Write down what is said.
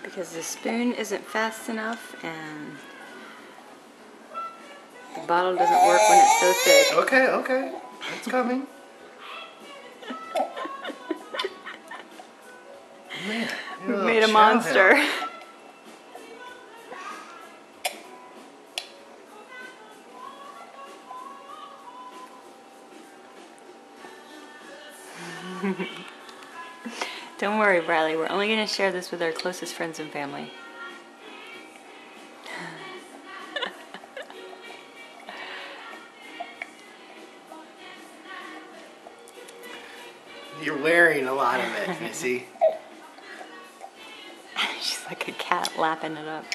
because the spoon isn't fast enough and the bottle doesn't work when it's so thick. Okay, okay. It's coming. Man, we made a monster. Don't worry, Bradley. We're only going to share this with our closest friends and family. You're wearing a lot of it, Missy. She's like a cat lapping it up.